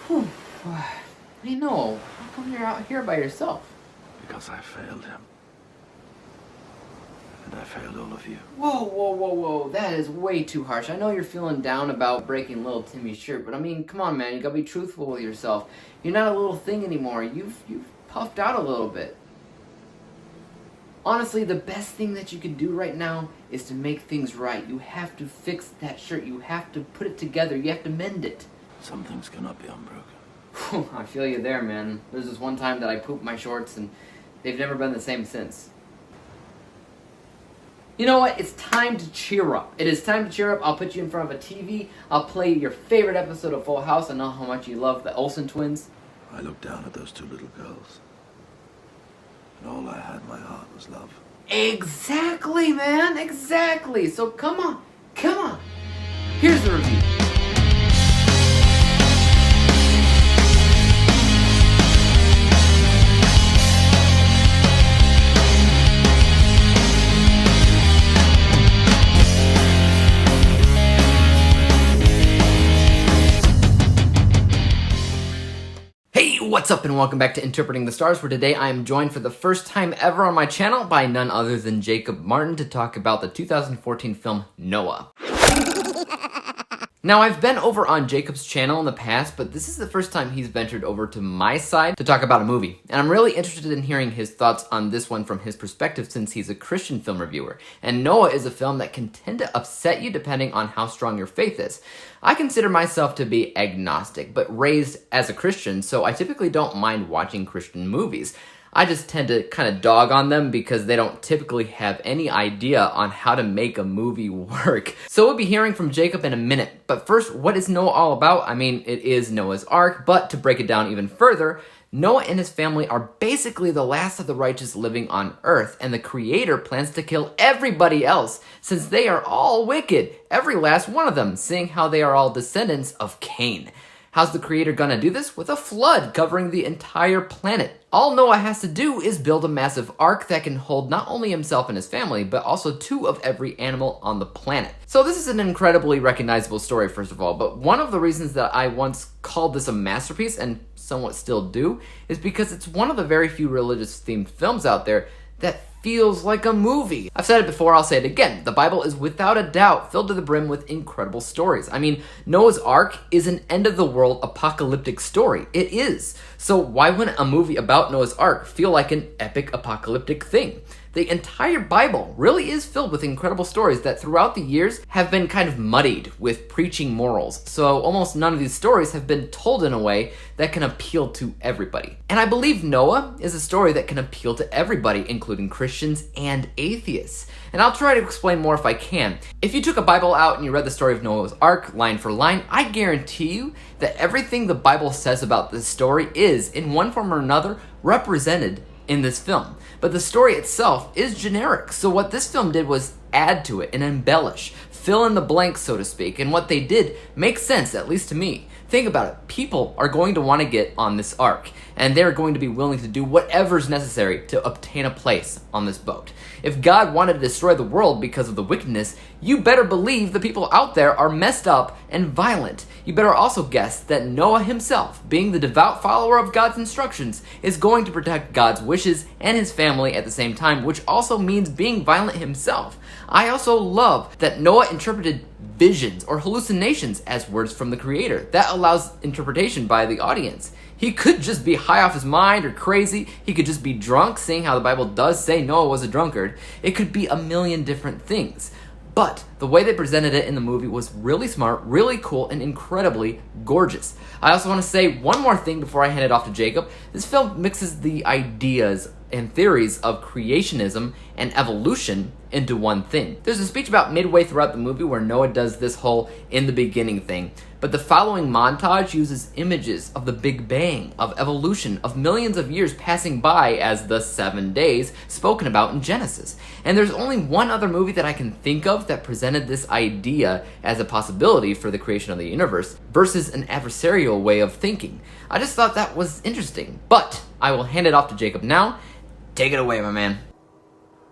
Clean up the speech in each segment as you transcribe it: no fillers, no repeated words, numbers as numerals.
Whew. Hey, no. How come you're out here by yourself? Because I failed him. And I failed all of you. Whoa, whoa, whoa, whoa. That is way too harsh. I know you're feeling down about breaking little Timmy's shirt, but I mean, come on, man. You gotta be truthful with yourself. You're not a little thing anymore. You've puffed out a little bit. Honestly, the best thing that you can do right now is to make things right. You have to fix that shirt. You have to put it together. You have to mend it. Some things cannot be unbroken. I feel you there, man. There's this one time that I pooped my shorts and they've never been the same since. You know what? It's time to cheer up. It is time to cheer up. I'll put you in front of a TV. I'll play your favorite episode of Full House. I know how much you love the Olsen twins. I looked down at those two little girls. And all I had in my heart was love. Exactly, man. Exactly. So come on. Come on. Here's the review. What's up and welcome back to Interpreting the Stars, where today I am joined for the first time ever on my channel by none other than Jacob Martin to talk about the 2014 film Noah. Now, I've been over on Jacob's channel in the past, but this is the first time he's ventured over to my side to talk about a movie. And I'm really interested in hearing his thoughts on this one from his perspective since he's a Christian film reviewer. And Noah is a film that can tend to upset you depending on how strong your faith is. I consider myself to be agnostic, but raised as a Christian, so I typically don't mind watching Christian movies. I just tend to kind of dog on them because they don't typically have any idea on how to make a movie work. So we'll be hearing from Jacob in a minute. But first, what is Noah all about? I mean, it is Noah's Ark, but to break it down even further, Noah and his family are basically the last of the righteous living on Earth, and the Creator plans to kill everybody else since they are all wicked, every last one of them, seeing how they are all descendants of Cain. How's the Creator gonna do this? With a flood covering the entire planet. All Noah has to do is build a massive ark that can hold not only himself and his family, but also two of every animal on the planet. So this is an incredibly recognizable story, first of all, but one of the reasons that I once called this a masterpiece, and somewhat still do, is because it's one of the very few religious-themed films out there that feels like a movie. I've said it before, I'll say it again. The Bible is without a doubt filled to the brim with incredible stories. I mean, Noah's Ark is an end-of-the-world apocalyptic story. It is. So why wouldn't a movie about Noah's Ark feel like an epic apocalyptic thing? The entire Bible really is filled with incredible stories that throughout the years have been kind of muddied with preaching morals. So almost none of these stories have been told in a way that can appeal to everybody. And I believe Noah is a story that can appeal to everybody, including Christians and atheists. And I'll try to explain more if I can. If you took a Bible out and you read the story of Noah's Ark line for line, I guarantee you that everything the Bible says about this story is, in one form or another, represented in this film. But the story itself is generic, so what this film did was add to it and embellish, fill in the blanks, so to speak, and what they did makes sense, at least to me. Think about it. People are going to want to get on this ark, and they're going to be willing to do whatever's necessary to obtain a place on this boat. If God wanted to destroy the world because of the wickedness, you better believe the people out there are messed up and violent. You better also guess that Noah himself, being the devout follower of God's instructions, is going to protect God's wishes and his family at the same time, which also means being violent himself. I also love that Noah interpreted visions or hallucinations as words from the Creator. That allows interpretation by the audience. He could just be high off his mind or crazy. He could just be drunk, seeing how the Bible does say Noah was a drunkard. It could be a million different things. But the way they presented it in the movie was really smart, really cool, and incredibly gorgeous. I also want to say one more thing before I hand it off to Jacob. This film mixes the ideas and theories of creationism and evolution into one thing. There's a speech about midway throughout the movie where Noah does this whole in the beginning thing, but the following montage uses images of the Big Bang, of evolution, of millions of years passing by as the 7 days spoken about in Genesis. And there's only one other movie that I can think of that presented this idea as a possibility for the creation of the universe versus an adversarial way of thinking. I just thought that was interesting, but I will hand it off to Jacob now. Take it away, my man.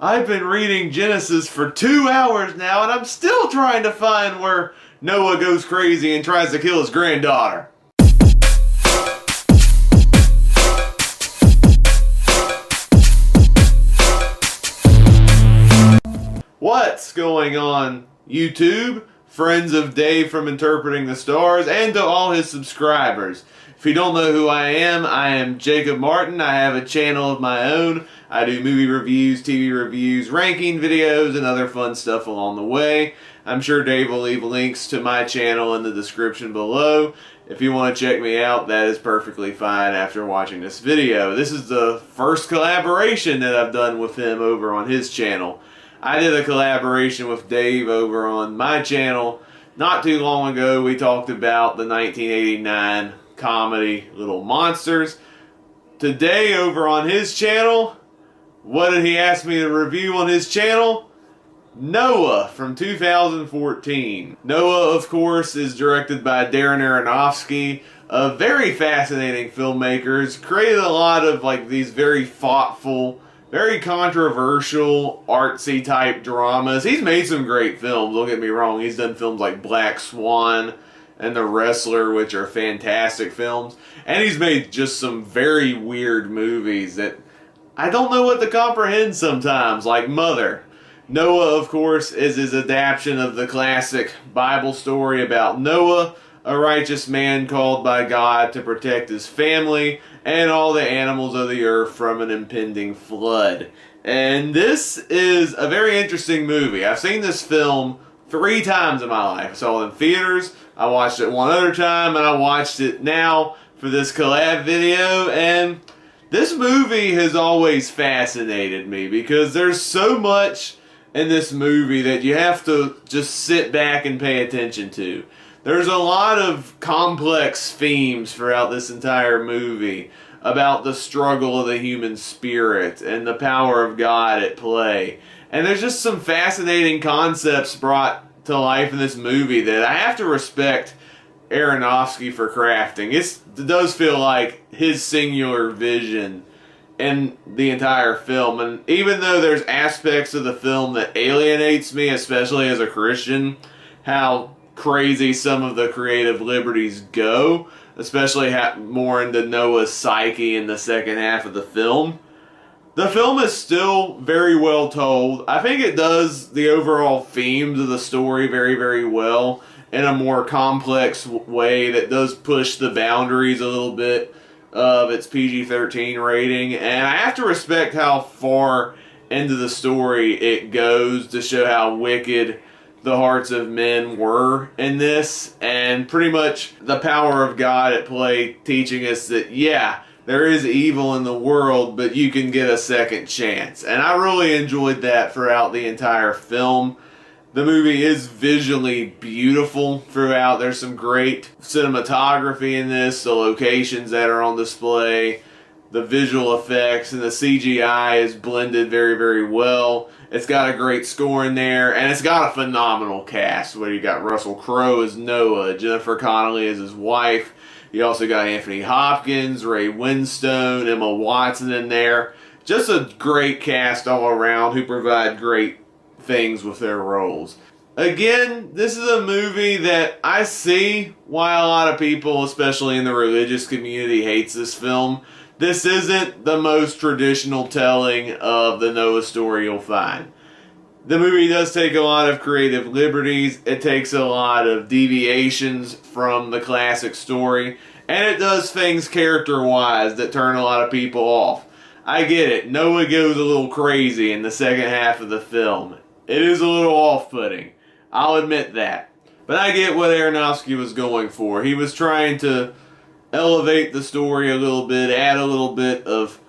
I've been reading Genesis for 2 hours now, and I'm still trying to find where Noah goes crazy and tries to kill his granddaughter. What's going on, YouTube? Friends of Dave from Interpreting the Stars, and to all his subscribers. If you don't know who I am Jacob Martin. I have a channel of my own. I do movie reviews, TV reviews, ranking videos, and other fun stuff along the way. I'm sure Dave will leave links to my channel in the description below. If you want to check me out, that is perfectly fine after watching this video. This is the first collaboration that I've done with him over on his channel. I did a collaboration with Dave over on my channel not too long ago. We talked about the 1989 comedy Little Monsters. Today over on his channel, what did he ask me to review on his channel? Noah from 2014. Noah, of course, is directed by Darren Aronofsky, a very fascinating filmmaker. He's created a lot of these very thoughtful, very controversial, artsy type dramas. He's made some great films, don't get me wrong. He's done films like Black Swan and The Wrestler, which are fantastic films. And he's made just some very weird movies that I don't know what to comprehend sometimes, like Mother. Noah, of course, is his adaptation of the classic Bible story about Noah, a righteous man called by God to protect his family and all the animals of the earth from an impending flood. And this is a very interesting movie. I've seen this film 3 times in my life. I saw it in theaters, I watched it one other time, and I watched it now for this collab video. And this movie has always fascinated me because there's so much in this movie that you have to just sit back and pay attention to. There's a lot of complex themes throughout this entire movie about the struggle of the human spirit and the power of God at play. And there's just some fascinating concepts brought to life in this movie that I have to respect Aronofsky for crafting. It does feel like his singular vision in the entire film. And even though there's aspects of the film that alienates me, especially as a Christian, how crazy some of the creative liberties go, especially more into Noah's psyche in the second half of the film is still very well told. I think it does the overall themes of the story very, very well in a more complex way that does push the boundaries a little bit of its PG-13 rating. And I have to respect how far into the story it goes to show how wicked the hearts of men were in this, and pretty much the power of God at play, teaching us that, yeah, there is evil in the world, but you can get a second chance. And I really enjoyed that throughout the entire film. The movie is visually beautiful throughout. There's some great cinematography in this, the locations that are on display, the visual effects, and the CGI is blended very, very well. It's got a great score in there, and it's got a phenomenal cast, where you got Russell Crowe as Noah, Jennifer Connelly as his wife. You also got Anthony Hopkins, Ray Winstone, Emma Watson in there. Just a great cast all around who provide great things with their roles. Again, this is a movie that I see why a lot of people, especially in the religious community, hates this film. This isn't the most traditional telling of the Noah story you'll find. The movie does take a lot of creative liberties. It takes a lot of deviations from the classic story. And it does things character-wise that turn a lot of people off. I get it. Noah goes a little crazy in the second half of the film. It is a little off-putting. I'll admit that. But I get what Aronofsky was going for. He was trying to elevate the story a little bit, add a little bit of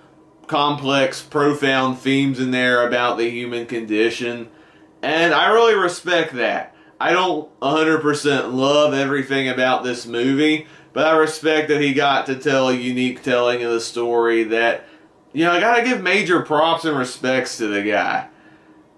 complex, profound themes in there about the human condition. And I really respect that. I don't 100% love everything about this movie, but I respect that he got to tell a unique telling of the story that, I gotta give major props and respects to the guy.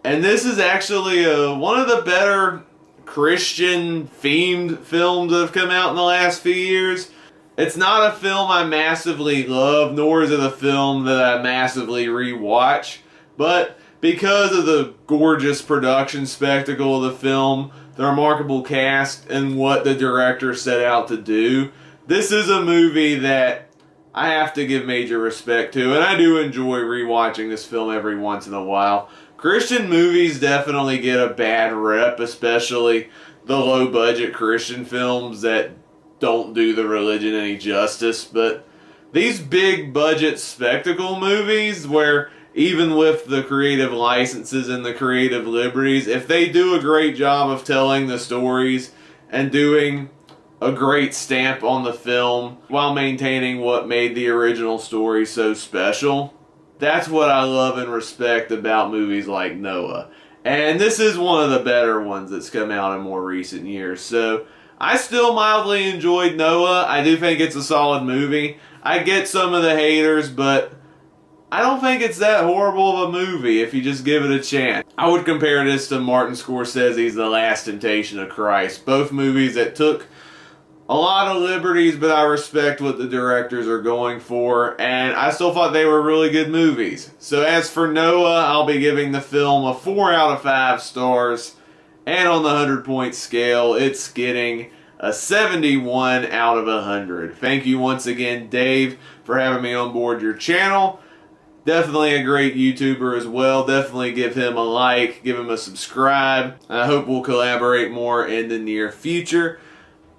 And this is actually one of the better Christian-themed films that have come out in the last few years. It's not a film I massively love, nor is it a film that I massively rewatch. But because of the gorgeous production spectacle of the film, the remarkable cast, and what the director set out to do, this is a movie that I have to give major respect to, and I do enjoy rewatching this film every once in a while. Of Christian movies definitely get a bad rep, especially the low-budget Christian films that don't do the religion any justice. But these big-budget spectacle movies, where even with the creative licenses and the creative liberties, if they do a great job of telling the stories and doing a great stamp on the film while maintaining what made the original story so special, that's what I love and respect about movies like Noah. And this is one of the better ones that's come out in more recent years. So I still mildly enjoyed Noah. I do think it's a solid movie. I get some of the haters, but I don't think it's that horrible of a movie if you just give it a chance. I would compare this to Martin Scorsese's The Last Temptation of Christ. Both movies that took a lot of liberties, but I respect what the directors are going for, and I still thought they were really good movies. So as for Noah, I'll be giving the film a 4 out of 5 stars, and on the 100-point scale, it's getting a 71 out of 100. Thank you once again, Dave, for having me on board your channel. Definitely a great YouTuber as well. Definitely give him a like, give him a subscribe. I hope we'll collaborate more in the near future.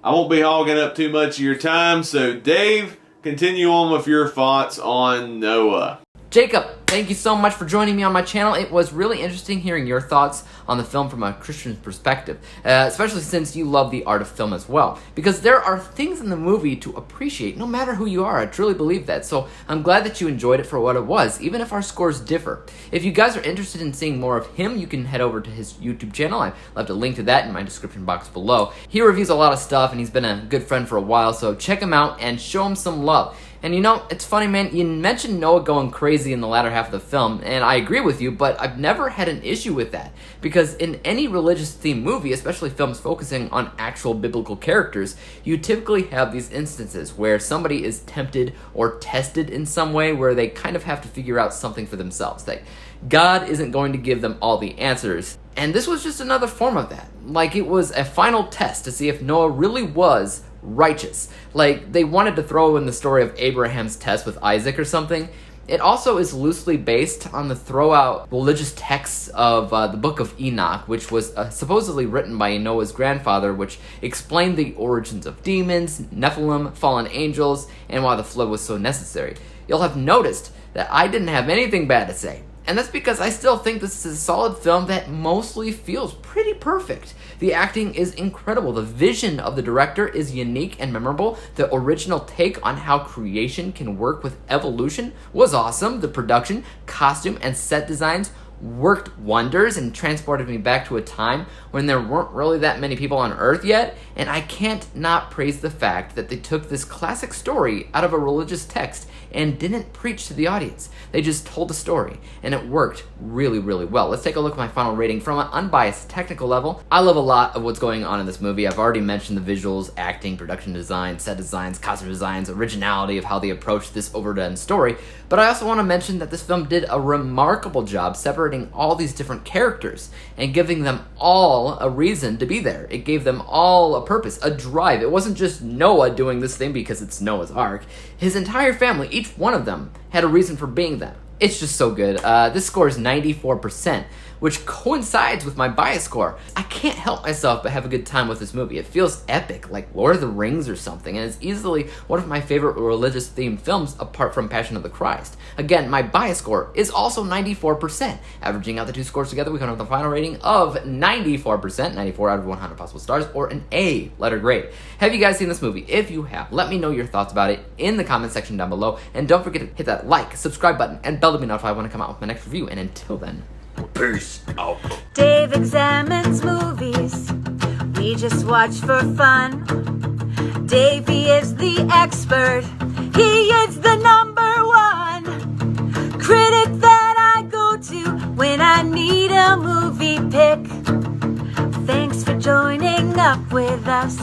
I won't be hogging up too much of your time, so Dave, continue on with your thoughts on Noah. Jacob, thank you so much for joining me on my channel. It was really interesting hearing your thoughts on the film from a Christian perspective, especially since you love the art of film as well. Because there are things in the movie to appreciate, no matter who you are. I truly believe that. So I'm glad that you enjoyed it for what it was, even if our scores differ. If you guys are interested in seeing more of him, you can head over to his YouTube channel. I left a link to that in my description box below. He reviews a lot of stuff, and he's been a good friend for a while, so check him out and show him some love. And you know, it's funny, man, you mentioned Noah going crazy in the latter half of the film, and I agree with you, but I've never had an issue with that. Because in any religious-themed movie, especially films focusing on actual biblical characters, you typically have these instances where somebody is tempted or tested in some way where they kind of have to figure out something for themselves. Like, God isn't going to give them all the answers. And this was just another form of that. Like, it was a final test to see if Noah really was righteous. Like, they wanted to throw in the story of Abraham's test with Isaac or something. It also is loosely based on the throw-out religious texts of the Book of Enoch, which was supposedly written by Noah's grandfather, which explained the origins of demons, Nephilim, fallen angels, and why the flood was so necessary. You'll have noticed that I didn't have anything bad to say. And that's because I still think this is a solid film that mostly feels pretty perfect. The acting is incredible. The vision of the director is unique and memorable. The original take on how creation can work with evolution was awesome. The production, costume, and set designs worked wonders and transported me back to a time when there weren't really that many people on Earth yet, and I can't not praise the fact that they took this classic story out of a religious text and didn't preach to the audience. They just told a story, and it worked really, really well. Let's take a look at my final rating from an unbiased technical level. I love a lot of what's going on in this movie. I've already mentioned the visuals, acting, production design, set designs, costume designs, originality of how they approached this overdone story, but I also want to mention that this film did a remarkable job separating all these different characters and giving them all a reason to be there. It gave them all a purpose, a drive. It wasn't just Noah doing this thing because it's Noah's Ark. His entire family, each one of them, had a reason for being there. It's just so good. This score is 94%, which coincides with my bias score. I can't help myself but have a good time with this movie. It feels epic, like Lord of the Rings or something, and it's easily one of my favorite religious-themed films apart from Passion of the Christ. Again, my bias score is also 94%. Averaging out the two scores together, we come up with a final rating of 94%, 94 out of 100 possible stars, or an A letter grade. Have you guys seen this movie? If you have, let me know your thoughts about it in the comment section down below, and don't forget to hit that like, subscribe button, and bell to be notified when I come out with my next review, and until then, peace out. Dave examines movies we just watch for fun. Davey is the expert. He is the #1 critic that I go to when I need a movie pick. Thanks for joining up with us.